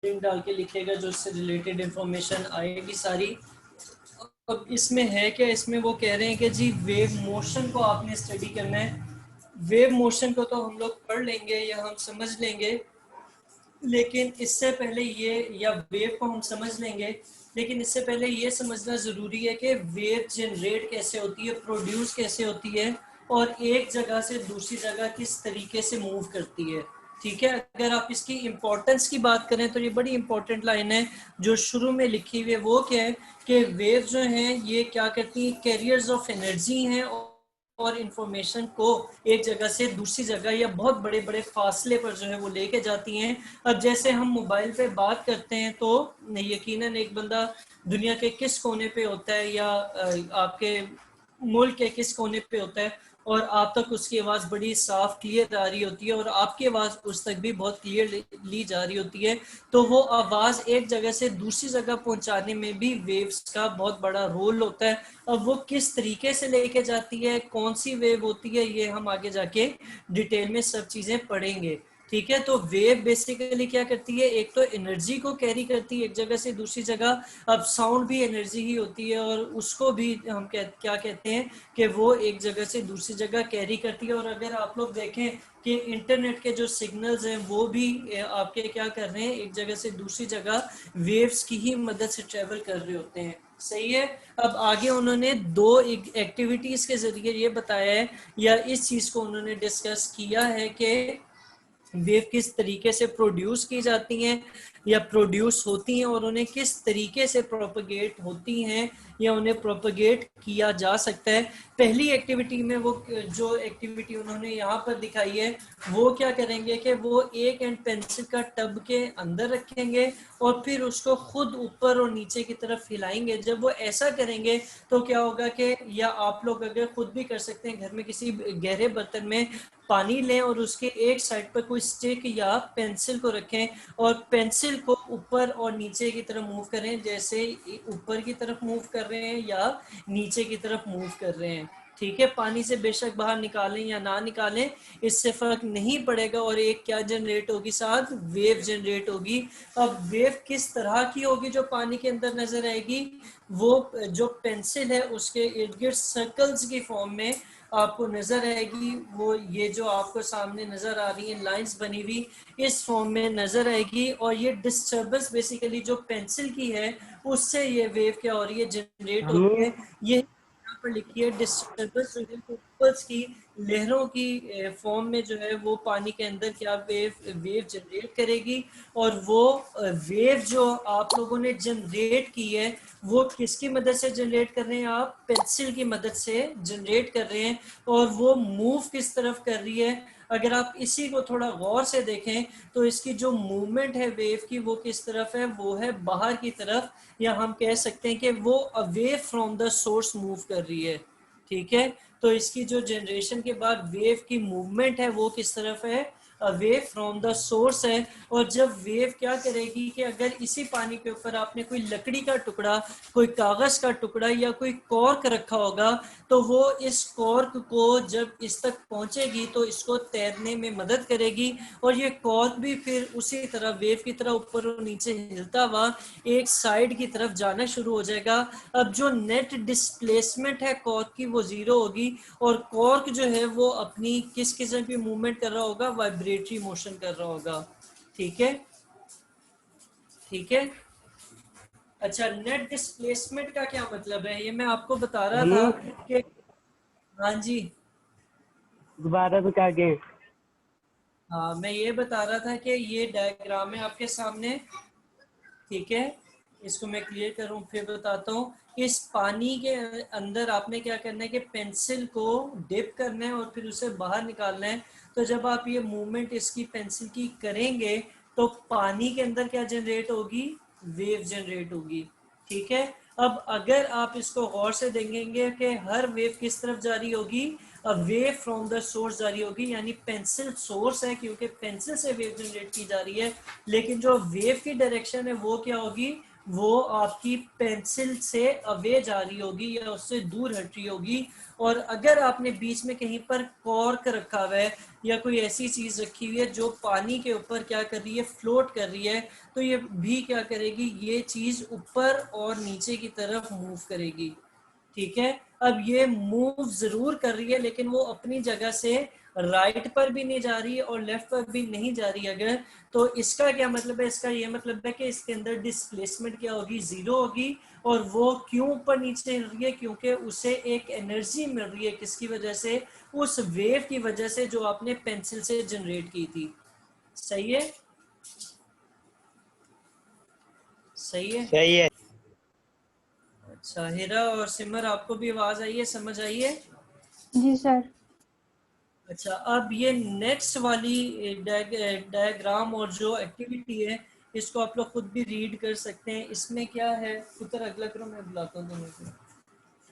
Link डाल के लिखेगा जो इससे रिलेटेड इंफॉर्मेशन आएगी सारी। अब इसमें है क्या, इसमें वो कह रहे हैं कि जी वेव मोशन को आपने स्टडी करना है। वेव मोशन को तो हम लोग पढ़ लेंगे या हम समझ लेंगे, लेकिन इससे पहले ये, या वेव को हम समझ लेंगे, लेकिन इससे पहले ये समझना ज़रूरी है कि वेव जनरेट कैसे होती है, प्रोड्यूस कैसे होती है, और एक जगह से दूसरी जगह किस तरीके से मूव करती है। ठीक है, अगर आप इसकी इम्पोर्टेंस की बात करें तो ये बड़ी इंपॉर्टेंट लाइन है जो शुरू में लिखी हुई है। वो क्या है कि वेव जो हैं ये क्या करती हैं, कैरियर्स ऑफ एनर्जी हैं और इंफॉर्मेशन को एक जगह से दूसरी जगह या बहुत बड़े बड़े फासले पर जो है वो लेके जाती हैं। अब जैसे हम मोबाइल पे बात करते हैं तो यकीनन एक बंदा दुनिया के किस कोने पे होता है या आपके मुल्क के किस कोने पे होता है, और आप तक उसकी आवाज़ बड़ी साफ क्लियर आ रही होती है और आपकी आवाज़ उस तक भी बहुत क्लियर ली जा रही होती है, तो वो आवाज़ एक जगह से दूसरी जगह पहुंचाने में भी वेव्स का बहुत बड़ा रोल होता है। अब वो किस तरीके से लेके जाती है, कौन सी वेव होती है, ये हम आगे जाके डिटेल में सब चीज़ें पढ़ेंगे। ठीक है, तो वेव बेसिकली क्या करती है, एक तो एनर्जी को कैरी करती है एक जगह से दूसरी जगह। अब साउंड भी एनर्जी ही होती है और उसको भी हम क्या कहते हैं कि वो एक जगह से दूसरी जगह कैरी करती है। और अगर आप लोग देखें कि इंटरनेट के जो सिग्नल्स हैं वो भी आपके क्या कर रहे हैं, एक जगह से दूसरी जगह वेव्स की ही मदद से ट्रेवल कर रहे होते हैं। सही है। अब आगे उन्होंने दो एक्टिविटीज के जरिए ये बताया है, या इस चीज को उन्होंने डिस्कस किया है कि वेव किस तरीके से प्रोड्यूस की जाती हैं या प्रोड्यूस होती हैं, और उन्हें किस तरीके से प्रोपगेट होती हैं या उन्हें प्रोपगेट किया जा सकता है। पहली एक्टिविटी में वो जो एक्टिविटी उन्होंने यहाँ पर दिखाई है वो क्या करेंगे कि वो एक एंड पेंसिल का टब के अंदर रखेंगे और फिर उसको खुद ऊपर और नीचे की तरफ हिलाएंगे। जब वो ऐसा करेंगे तो क्या होगा कि, या आप लोग अगर खुद भी कर सकते हैं घर में, किसी गहरे बर्तन में पानी लें और उसके एक साइड पर कोई स्टिक या पेंसिल को रखें और पेंसिल को ऊपर और नीचे की तरफ मूव करें, जैसे ऊपर की तरफ मूव कर रहे हैं या नीचे की तरफ मूव कर रहे हैं। ठीक है, पानी से बेशक बाहर निकालें या ना निकालें, इससे फर्क नहीं पड़ेगा। और एक क्या जनरेट होगी, साथ वेव जनरेट होगी। अब वेव किस तरह की होगी जो पानी के अंदर नजर आएगी, वो जो पेंसिल है उसके इर्द गिर्द सर्कल्स की फॉर्म में आपको नजर आएगी। वो ये जो आपको सामने नजर आ रही है लाइंस बनी हुई, इस फॉर्म में नजर आएगी। और ये डिस्टर्बेंस बेसिकली जो पेंसिल की है उससे ये वेव क्या हो रही है, जनरेट हो रही है। ये पर लिखी है डिस्टर्बेंस जो है पल्स की, लहरों की फॉर्म में जो है वो पानी के अंदर क्या वेव जनरेट करेगी। और वो वेव जो आप लोगों ने जनरेट की है वो किसकी मदद से जनरेट कर रहे हैं, आप पेंसिल की मदद से जनरेट कर रहे हैं। और वो मूव किस तरफ कर रही है, अगर आप इसी को थोड़ा गौर से देखें तो इसकी जो मूवमेंट है वेव की वो किस तरफ है, वो है बाहर की तरफ, या हम कह सकते हैं कि वो away from the source move कर रही है। ठीक है, तो इसकी जो जनरेशन के बाद वेव की मूवमेंट है वो किस तरफ है, अवे फ्रॉम द सोर्स है। और जब वेव क्या करेगी कि अगर इसी पानी के ऊपर आपने कोई लकड़ी का टुकड़ा, कोई कागज का टुकड़ा या कोई कॉर्क रखा होगा, तो वो इस कॉर्क को जब इस तक पहुंचेगी तो इसको तैरने में मदद करेगी। और ये कॉर्क भी फिर उसी तरह वेव की तरह ऊपर और नीचे हिलता हुआ एक साइड की तरफ जाना शुरू हो जाएगा। अब जो नेट डिस्प्लेसमेंट है कॉर्क की वो जीरो होगी, और कॉर्क जो है वो अपनी किस किस्म की मूवमेंट कर रहा होगा, वाइब्रेटरी मोशन कर रहा होगा। ठीक है, ठीक है। अच्छा, नेट डिस्प्लेसमेंट का क्या मतलब है, ये मैं आपको बता रहा था कि, हाँ जी, दोबारा बता के। हाँ मैं ये बता रहा था कि ये डायग्राम है आपके सामने। ठीक है, इसको मैं क्लियर करूं फिर बताता हूँ। इस पानी के अंदर आपने क्या करना है कि पेंसिल को डिप करना है और फिर उसे बाहर निकालना है। तो जब आप ये मूवमेंट इसकी पेंसिल की करेंगे तो पानी के अंदर क्या जनरेट होगी, वेव जनरेट होगी। ठीक है, अब अगर आप इसको गौर से देखेंगे कि हर वेव किस तरफ जारी होगी, वेव फ्रॉम द सोर्स जारी होगी, यानी पेंसिल सोर्स है क्योंकि पेंसिल से वेव जनरेट की जा रही है, लेकिन जो वेव की डायरेक्शन है वो क्या होगी, वो आपकी पेंसिल से अवे जा रही होगी या उससे दूर हट रही होगी। और अगर आपने बीच में कहीं पर कॉर्क रखा हुआ है या कोई ऐसी चीज रखी हुई है जो पानी के ऊपर क्या कर रही है, फ्लोट कर रही है, तो ये भी क्या करेगी, ये चीज ऊपर और नीचे की तरफ मूव करेगी। ठीक है, अब ये मूव जरूर कर रही है लेकिन वो अपनी जगह से राइट पर भी नहीं जा रही है और लेफ्ट पर भी नहीं जा रही अगर, तो इसका क्या मतलब है, इसका ये मतलब है कि इसके अंदर डिस्प्लेसमेंट क्या होगी, जीरो होगी। और वो क्यों ऊपर नीचे हिल रही है, क्योंकि उसे एक एनर्जी मिल रही है, किसकी वजह से, उस वेव की वजह से जो आपने पेंसिल से जनरेट की थी। सही है, सही है। सही है। अच्छा हिरा और सिमर, आपको भी आवाज आई है, समझ आई है? जी सर। अच्छा, अब ये नेक्स्ट वाली डायग्राम और जो एक्टिविटी है, इसको आप लोग खुद भी रीड कर सकते हैं। इसमें क्या है, उधर अगला करो, मैं बुलाता हूँ तुम्हें।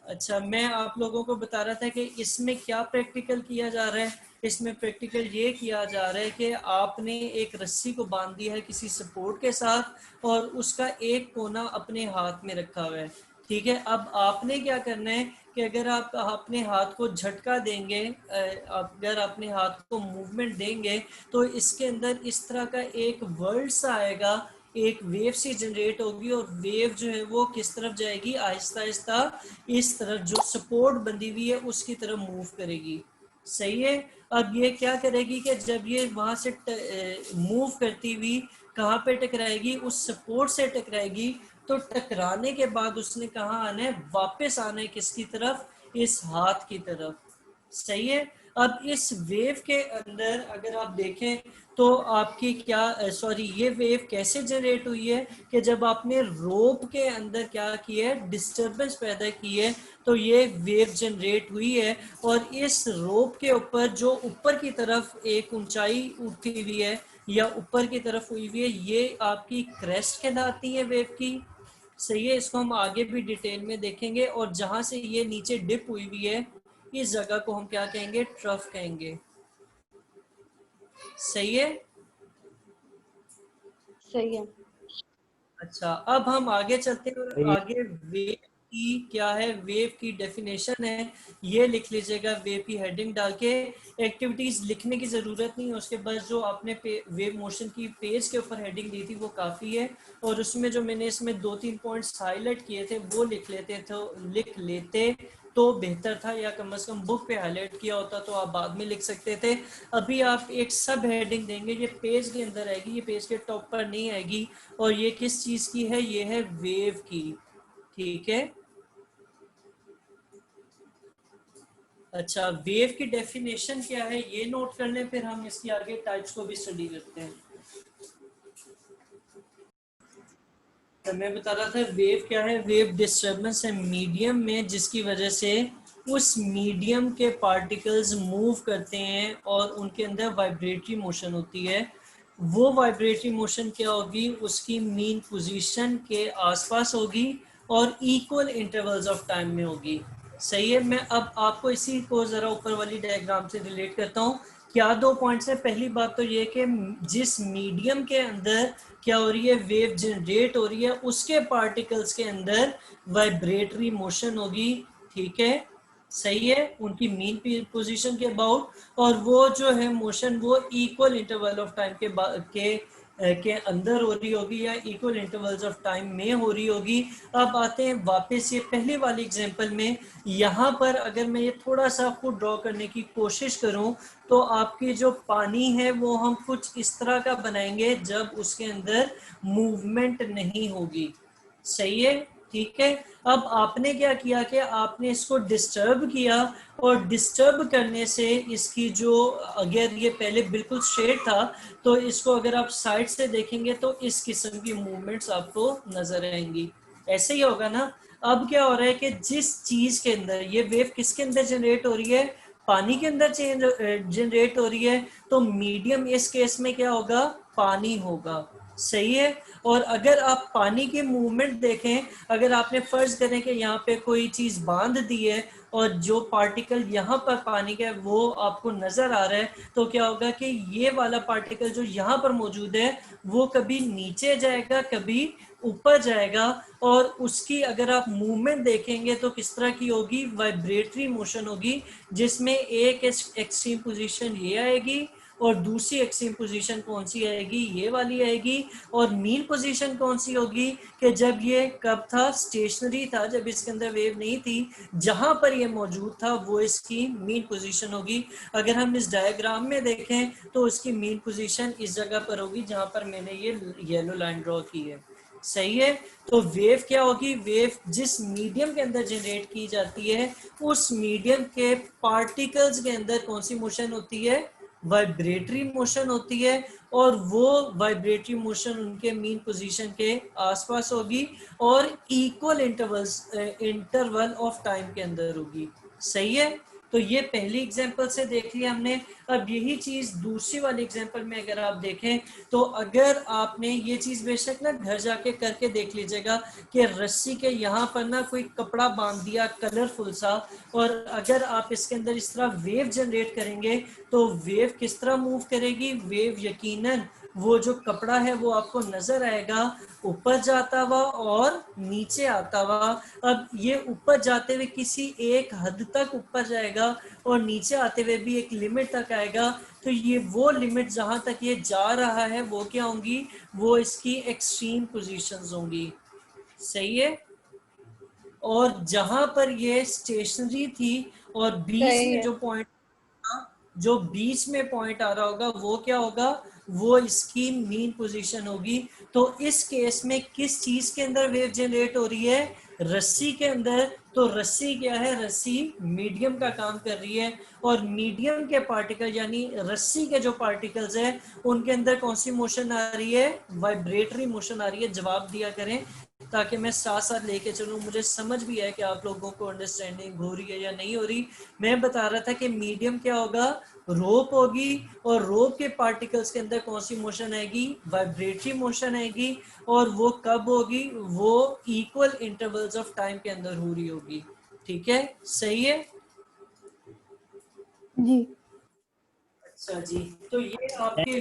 अच्छा, मैं आप लोगों को बता रहा था कि इसमें क्या प्रैक्टिकल किया जा रहा है। इसमें प्रैक्टिकल ये किया जा रहा है कि आपने एक रस्सी को बांध दिया है किसी सपोर्ट के साथ और उसका एक कोना अपने हाथ में रखा हुआ है। ठीक है, अब आपने क्या करना है कि अगर आप अपने हाथ को झटका देंगे, अगर अपने हाथ को मूवमेंट देंगे, तो इसके अंदर इस तरह का एक वर्ड सा आएगा, एक वेव सी जनरेट होगी और वेव जो है वो किस तरफ जाएगी, आहिस्ता आहिस्ता इस तरफ जो सपोर्ट बंधी हुई है उसकी तरफ मूव करेगी। सही है, अब ये क्या करेगी कि जब ये वहां से मूव करती हुई कहाँ पे टकराएगी, उस सपोर्ट से टकराएगी। तो टकराने के बाद उसने कहाँ आना है, वापस आना है किसकी तरफ, इस हाथ की तरफ। सही है, अब इस वेव के अंदर अगर आप देखें तो आपकी क्या सॉरी ये वेव कैसे जनरेट हुई है कि जब आपने रोप के अंदर क्या किया है, डिस्टरबेंस पैदा की है, तो ये वेव जनरेट हुई है। और इस रोप के ऊपर जो ऊपर की तरफ एक ऊंचाई उठी हुई है या ऊपर की तरफ हुई हुई है, ये आपकी क्रेस्ट कहलाती है वेव की। सही है, इसको हम आगे भी डिटेल में देखेंगे। और जहां से ये नीचे डिप हुई हुई है, इस जगह को हम क्या कहेंगे, ट्रफ कहेंगे। सही है। सही है। अच्छा, अब हम आगे चलते हैं और सही है। आगे वेव की क्या है, वेव की डेफिनेशन है, ये लिख लीजिएगा वेव की हेडिंग डाल के। एक्टिविटीज लिखने की जरूरत नहीं है, उसके बाद जो आपने वेव मोशन की पेज के ऊपर हेडिंग दी थी वो काफी है। और उसमें जो मैंने इसमें 2-3 पॉइंट्स हाईलाइट किए थे वो लिख लेते तो बेहतर था, या कम से कम बुक पे हाईलाइट किया होता तो आप बाद में लिख सकते थे। अभी आप एक सब हेडिंग देंगे, ये पेज के अंदर आएगी, ये पेज के टॉप पर नहीं आएगी। और ये किस चीज की है, ये है वेव की। ठीक है, अच्छा वेव की डेफिनेशन क्या है ये नोट कर लें, फिर हम इसकी आगे टाइप्स को भी स्टडी करते हैं। तो मैं बता रहा था वेव क्या है, वेव डिस्टर्बेंस है मीडियम में जिसकी वजह से उस मीडियम के पार्टिकल्स मूव करते हैं और उनके अंदर वाइब्रेटरी मोशन होती है। वो वाइब्रेटरी मोशन क्या होगी, उसकी मीन पोजीशन के आसपास होगी और इक्वल इंटरवल्स ऑफ टाइम में होगी। सही है, मैं अब आपको इसी को जरा ऊपर वाली डायग्राम से रिलेट करता हूँ। क्या दो पॉइंट्स है, पहली बात तो ये कि जिस मीडियम के अंदर क्या हो रही है, वेव जनरेट हो रही है, उसके पार्टिकल्स के अंदर वाइब्रेटरी मोशन होगी। ठीक है, सही है, उनकी मीन पोजीशन के अबाउट। और वो जो है मोशन वो इक्वल इंटरवल ऑफ टाइम के अंदर हो रही होगी या इक्वल इंटरवल्स ऑफ टाइम में हो रही होगी। अब आते हैं वापस ये पहले वाली एग्जांपल में। यहाँ पर अगर मैं ये थोड़ा सा आपको ड्रॉ करने की कोशिश करूं तो आपकी जो पानी है वो हम कुछ इस तरह का बनाएंगे जब उसके अंदर मूवमेंट नहीं होगी। सही है, ठीक है। अब आपने क्या किया कि आपने इसको डिस्टर्ब किया और डिस्टर्ब करने से इसकी जो, अगर ये पहले बिल्कुल स्ट्रेट था तो इसको अगर आप साइड से देखेंगे तो इस किस्म की मूवमेंट्स आपको नजर आएंगी। ऐसे ही होगा ना। अब क्या हो रहा है कि जिस चीज के अंदर ये वेव किसके अंदर जनरेट हो रही है, पानी के अंदर जनरेट हो रही है, तो मीडियम इस केस में क्या होगा, पानी होगा। सही है, और अगर आप पानी की मूवमेंट देखें, अगर आपने फर्ज करें कि यहाँ पे कोई चीज बांध दी है और जो पार्टिकल यहाँ पर पानी का है वो आपको नजर आ रहा है, तो क्या होगा कि ये वाला पार्टिकल जो यहाँ पर मौजूद है वो कभी नीचे जाएगा, कभी ऊपर जाएगा, और उसकी अगर आप मूवमेंट देखेंगे तो किस तरह की होगी, वाइब्रेटरी मोशन होगी, जिसमें एक एक्सट्रीम पोजीशन ये आएगी और दूसरी एक्सट्रीम पोजीशन कौन सी आएगी, ये वाली आएगी, और मीन पोजीशन कौन सी होगी कि जब ये कब था, स्टेशनरी था, जब इसके अंदर वेव नहीं थी, जहां पर ये मौजूद था वो इसकी मीन पोजीशन होगी। अगर हम इस डायग्राम में देखें तो इसकी मीन पोजीशन इस जगह पर होगी जहां पर मैंने ये येलो लाइन ड्रॉ की है। सही है। तो वेव क्या होगी, वेव जिस मीडियम के अंदर जनरेट की जाती है उस मीडियम के पार्टिकल्स के अंदर कौन सी मोशन होती है, वाइब्रेटरी मोशन होती है, और वो वाइब्रेटरी मोशन उनके मीन पोजीशन के आसपास होगी और इक्वल इंटरवल ऑफ टाइम के अंदर होगी। सही है। तो ये पहली एग्जांपल से देख लिया हमने। अब यही चीज दूसरी वाली एग्जांपल में अगर आप देखें तो अगर आपने ये चीज बेशक ना घर जाके करके देख लीजिएगा कि रस्सी के यहाँ पर ना कोई कपड़ा बांध दिया कलरफुल सा, और अगर आप इसके अंदर इस तरह वेव जनरेट करेंगे तो वेव किस तरह मूव करेगी, वेव यकीनन वो जो कपड़ा है वो आपको नजर आएगा ऊपर जाता हुआ और नीचे आता हुआ। अब ये ऊपर जाते हुए किसी एक हद तक ऊपर जाएगा और नीचे आते हुए भी एक लिमिट तक आएगा, तो ये वो लिमिट जहां तक ये जा रहा है वो क्या होंगी, वो इसकी एक्सट्रीम पोजीशंस होंगी। सही है। और जहां पर ये स्टेशनरी थी और बीच सही में है। जो पॉइंट, जो बीच में पॉइंट आ रहा होगा वो क्या होगा, वो इसकी मीन पोजीशन होगी। तो इस केस में किस चीज के अंदर वेव जनरेट हो रही है, रस्सी के अंदर। तो रस्सी क्या है, रस्सी मीडियम का काम कर रही है, और मीडियम के पार्टिकल यानी रस्सी के जो पार्टिकल्स है उनके अंदर कौन सी मोशन आ रही है, वाइब्रेटरी मोशन आ रही है। जवाब दिया करें ताकि मैं साथ साथ लेके चलूं, मुझे समझ भी है कि आप लोगों को अंडरस्टैंडिंग हो रही है या नहीं हो रही। मैं बता रहा था कि मीडियम क्या होगा, रोप होगी, और रोप के पार्टिकल्स के अंदर कौन सी मोशन आएगी, वाइब्रेटरी मोशन आएगी, और वो कब होगी, वो इक्वल इंटरवल्स ऑफ टाइम के अंदर हो रही होगी। ठीक है। सही है। जी। अच्छा जी, तो ये आपके